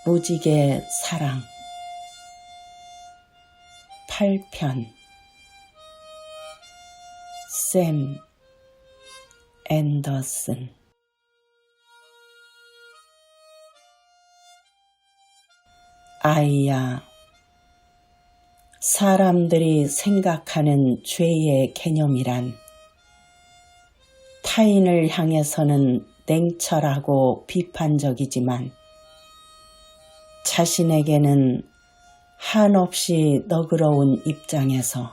무지개 사랑 8편 샘 앤더슨. 아이야, 사람들이 생각하는 죄의 개념이란 타인을 향해서는 냉철하고 비판적이지만 자신에게는 한없이 너그러운 입장에서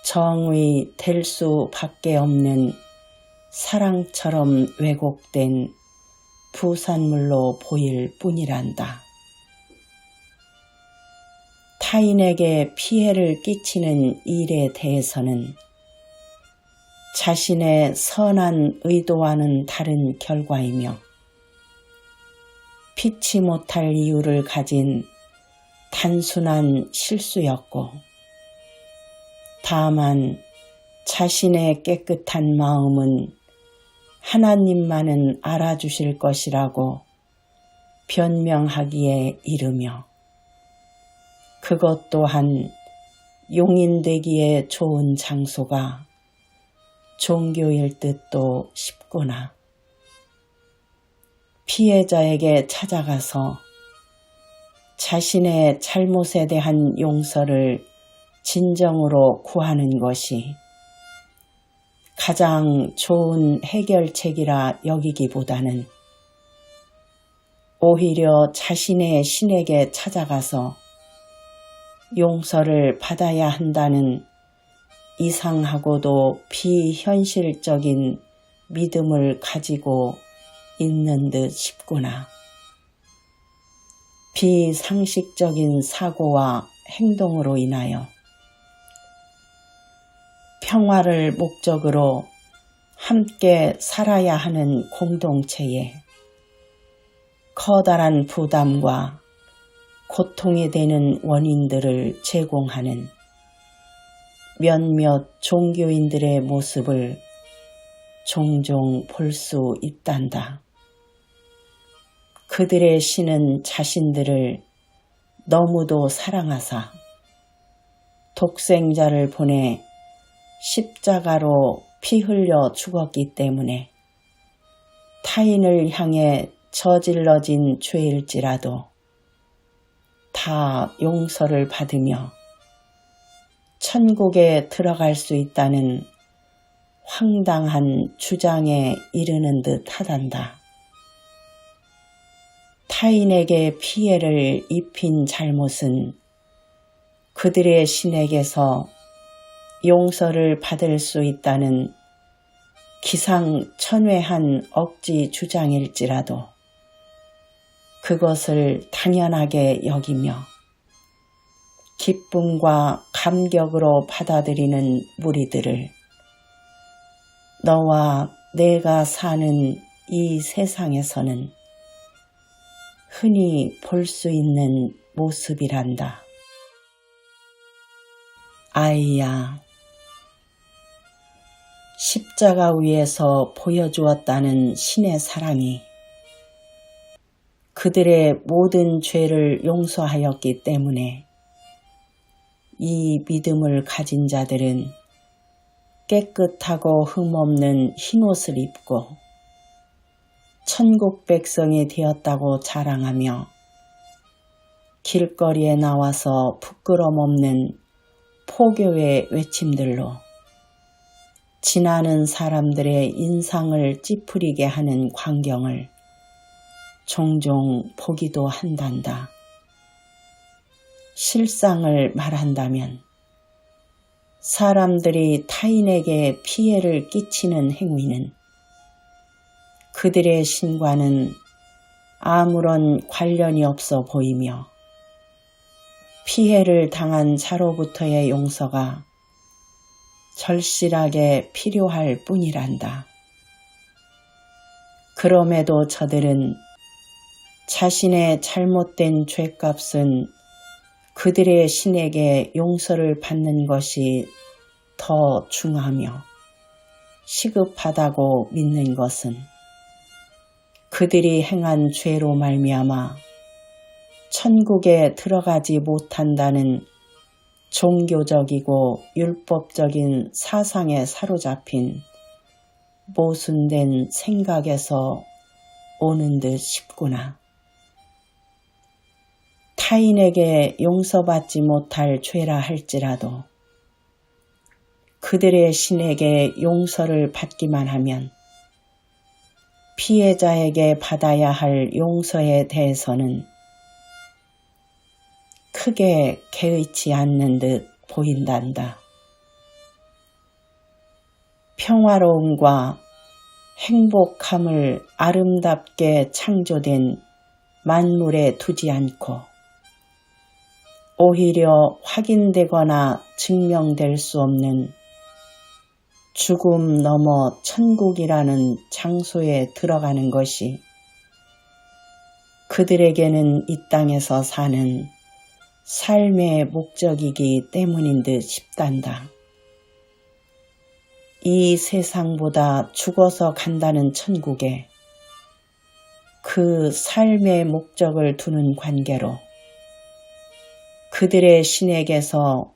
정의 될 수밖에 없는 사랑처럼 왜곡된 부산물로 보일 뿐이란다. 타인에게 피해를 끼치는 일에 대해서는 자신의 선한 의도와는 다른 결과이며 피치 못할 이유를 가진 단순한 실수였고, 다만 자신의 깨끗한 마음은 하나님만은 알아주실 것이라고 변명하기에 이르며, 그것 또한 용인되기에 좋은 장소가 종교일 듯도 싶구나. 피해자에게 찾아가서 자신의 잘못에 대한 용서를 진정으로 구하는 것이 가장 좋은 해결책이라 여기기보다는 오히려 자신의 신에게 찾아가서 용서를 받아야 한다는 이상하고도 비현실적인 믿음을 가지고 있는 듯 싶구나. 비상식적인 사고와 행동으로 인하여 평화를 목적으로 함께 살아야 하는 공동체에 커다란 부담과 고통이 되는 원인들을 제공하는 몇몇 종교인들의 모습을 종종 볼 수 있단다. 그들의 신은 자신들을 너무도 사랑하사 독생자를 보내 십자가로 피 흘려 죽었기 때문에 타인을 향해 저질러진 죄일지라도 다 용서를 받으며 천국에 들어갈 수 있다는 황당한 주장에 이르는 듯 하단다. 타인에게 피해를 입힌 잘못은 그들의 신에게서 용서를 받을 수 있다는 기상천외한 억지 주장일지라도 그것을 당연하게 여기며 기쁨과 감격으로 받아들이는 무리들을 너와 내가 사는 이 세상에서는 흔히 볼 수 있는 모습이란다. 아이야, 십자가 위에서 보여주었다는 신의 사랑이 그들의 모든 죄를 용서하였기 때문에 이 믿음을 가진 자들은 깨끗하고 흠없는 흰옷을 입고 천국 백성이 되었다고 자랑하며 길거리에 나와서 부끄럼 없는 포교의 외침들로 지나는 사람들의 인상을 찌푸리게 하는 광경을 종종 보기도 한단다. 실상을 말한다면 사람들이 타인에게 피해를 끼치는 행위는 그들의 신과는 아무런 관련이 없어 보이며 피해를 당한 자로부터의 용서가 절실하게 필요할 뿐이란다. 그럼에도 저들은 자신의 잘못된 죄값은 그들의 신에게 용서를 받는 것이 더 중하며 시급하다고 믿는 것은 그들이 행한 죄로 말미암아 천국에 들어가지 못한다는 종교적이고 율법적인 사상에 사로잡힌 모순된 생각에서 오는 듯 싶구나. 타인에게 용서받지 못할 죄라 할지라도 그들의 신에게 용서를 받기만 하면 피해자에게 받아야 할 용서에 대해서는 크게 개의치 않는 듯 보인단다. 평화로움과 행복함을 아름답게 창조된 만물에 두지 않고 오히려 확인되거나 증명될 수 없는 죽음 넘어 천국이라는 장소에 들어가는 것이 그들에게는 이 땅에서 사는 삶의 목적이기 때문인 듯 싶단다. 이 세상보다 죽어서 간다는 천국에 그 삶의 목적을 두는 관계로 그들의 신에게서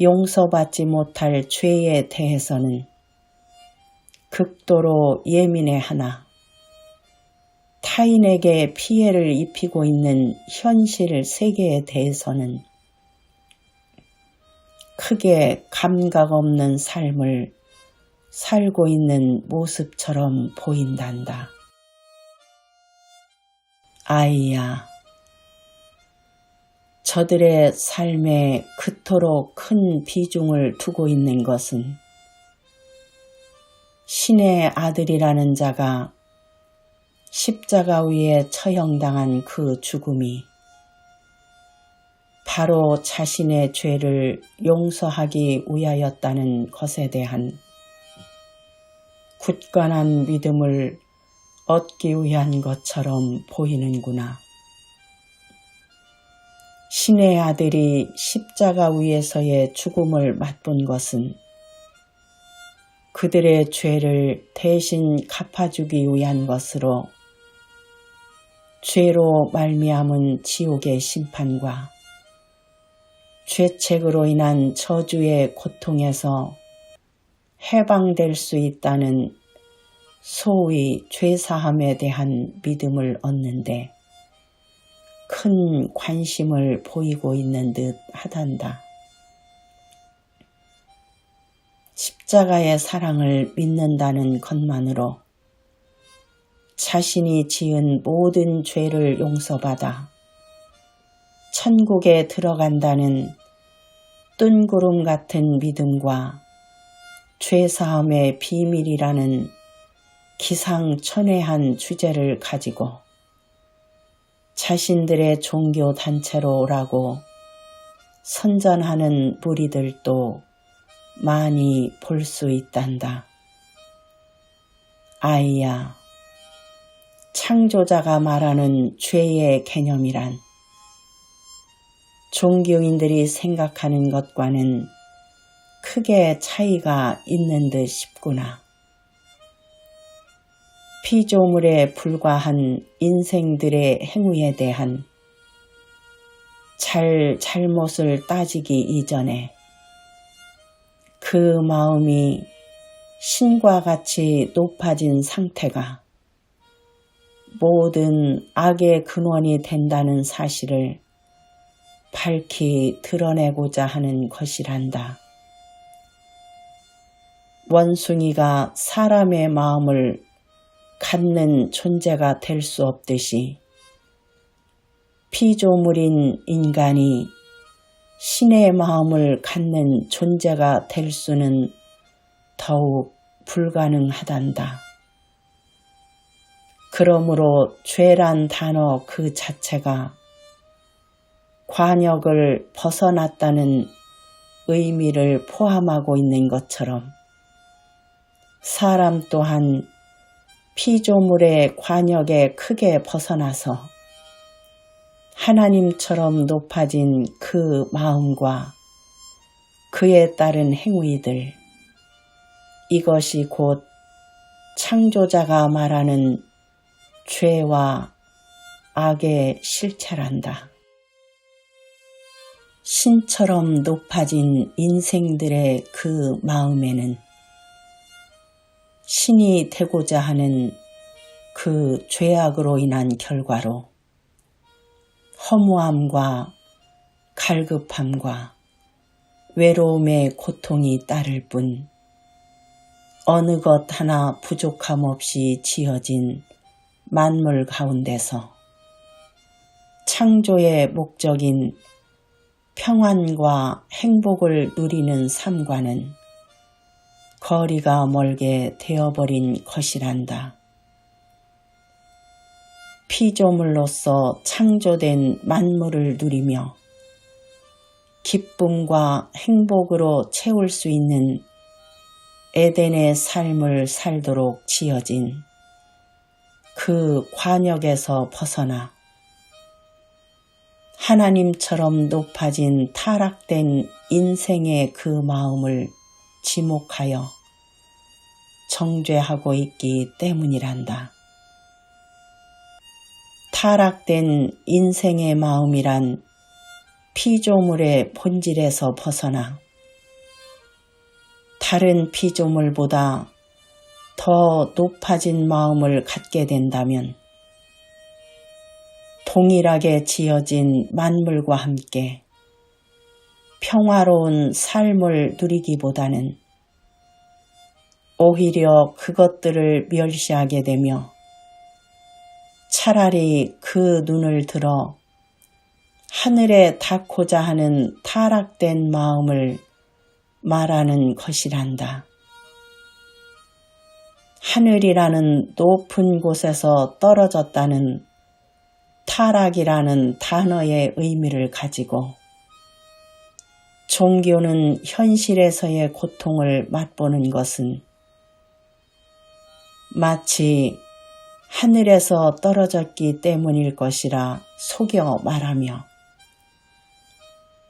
용서받지 못할 죄에 대해서는 극도로 예민해하나 타인에게 피해를 입히고 있는 현실 세계에 대해서는 크게 감각 없는 삶을 살고 있는 모습처럼 보인단다. 아이야, 저들의 삶에 그토록 큰 비중을 두고 있는 것은 신의 아들이라는 자가 십자가 위에 처형당한 그 죽음이 바로 자신의 죄를 용서하기 위하였다는 것에 대한 굳건한 믿음을 얻기 위한 것처럼 보이는구나. 신의 아들이 십자가 위에서의 죽음을 맛본 것은 그들의 죄를 대신 갚아주기 위한 것으로 죄로 말미암은 지옥의 심판과 죄책으로 인한 저주의 고통에서 해방될 수 있다는 소위 죄사함에 대한 믿음을 얻는데 큰 관심을 보이고 있는 듯 하단다. 십자가의 사랑을 믿는다는 것만으로 자신이 지은 모든 죄를 용서받아 천국에 들어간다는 뜬구름 같은 믿음과 죄사함의 비밀이라는 기상천외한 주제를 가지고 자신들의 종교 단체로 오라고 선전하는 무리들도 많이 볼 수 있단다. 아이야, 창조자가 말하는 죄의 개념이란 종교인들이 생각하는 것과는 크게 차이가 있는 듯 싶구나. 피조물에 불과한 인생들의 행위에 대한 잘못을 따지기 이전에 그 마음이 신과 같이 높아진 상태가 모든 악의 근원이 된다는 사실을 밝히 드러내고자 하는 것이란다. 원숭이가 사람의 마음을 갖는 존재가 될 수 없듯이 피조물인 인간이 신의 마음을 갖는 존재가 될 수는 더욱 불가능하단다. 그러므로 죄란 단어 그 자체가 관역을 벗어났다는 의미를 포함하고 있는 것처럼 사람 또한 피조물의 관역에 크게 벗어나서 하나님처럼 높아진 그 마음과 그에 따른 행위들, 이것이 곧 창조자가 말하는 죄와 악의 실체란다. 신처럼 높아진 인생들의 그 마음에는 신이 되고자 하는 그 죄악으로 인한 결과로 허무함과 갈급함과 외로움의 고통이 따를 뿐 어느 것 하나 부족함 없이 지어진 만물 가운데서 창조의 목적인 평안과 행복을 누리는 삶과는 거리가 멀게 되어버린 것이란다. 피조물로서 창조된 만물을 누리며 기쁨과 행복으로 채울 수 있는 에덴의 삶을 살도록 지어진 그 관역에서 벗어나 하나님처럼 높아진 타락된 인생의 그 마음을 지목하여 정죄하고 있기 때문이란다. 타락된 인생의 마음이란 피조물의 본질에서 벗어나 다른 피조물보다 더 높아진 마음을 갖게 된다면 동일하게 지어진 만물과 함께 평화로운 삶을 누리기보다는 오히려 그것들을 멸시하게 되며 차라리 그 눈을 들어 하늘에 닿고자 하는 타락된 마음을 말하는 것이란다. 하늘이라는 높은 곳에서 떨어졌다는 타락이라는 단어의 의미를 가지고 종교는 현실에서의 고통을 맛보는 것은 마치 하늘에서 떨어졌기 때문일 것이라 속여 말하며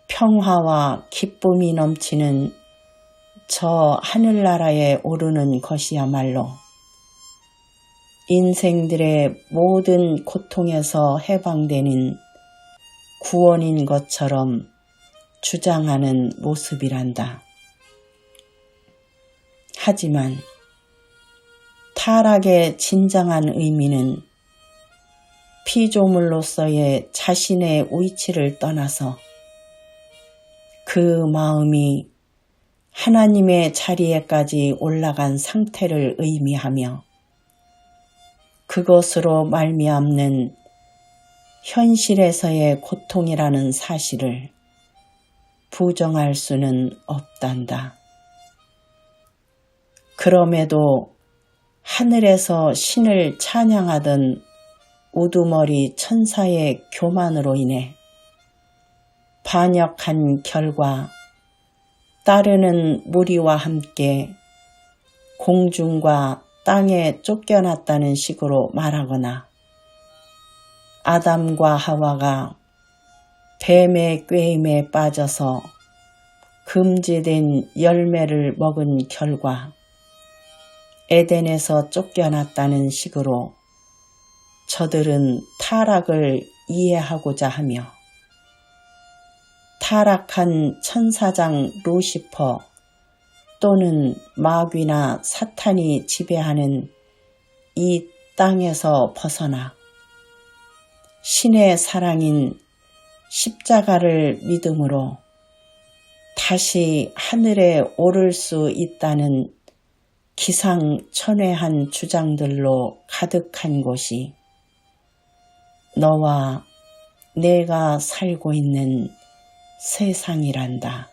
평화와 기쁨이 넘치는 저 하늘나라에 오르는 것이야말로 인생들의 모든 고통에서 해방되는 구원인 것처럼 주장하는 모습이란다. 하지만 타락의 진정한 의미는 피조물로서의 자신의 위치를 떠나서 그 마음이 하나님의 자리에까지 올라간 상태를 의미하며 그것으로 말미암는 현실에서의 고통이라는 사실을 부정할 수는 없단다. 그럼에도 하늘에서 신을 찬양하던 우두머리 천사의 교만으로 인해 반역한 결과 따르는 무리와 함께 공중과 땅에 쫓겨났다는 식으로 말하거나 아담과 하와가 뱀의 꾀임에 빠져서 금지된 열매를 먹은 결과 에덴에서 쫓겨났다는 식으로 저들은 타락을 이해하고자 하며 타락한 천사장 루시퍼 또는 마귀나 사탄이 지배하는 이 땅에서 벗어나 신의 사랑인 십자가를 믿음으로 다시 하늘에 오를 수 있다는 기상천외한 주장들로 가득한 곳이 너와 내가 살고 있는 세상이란다.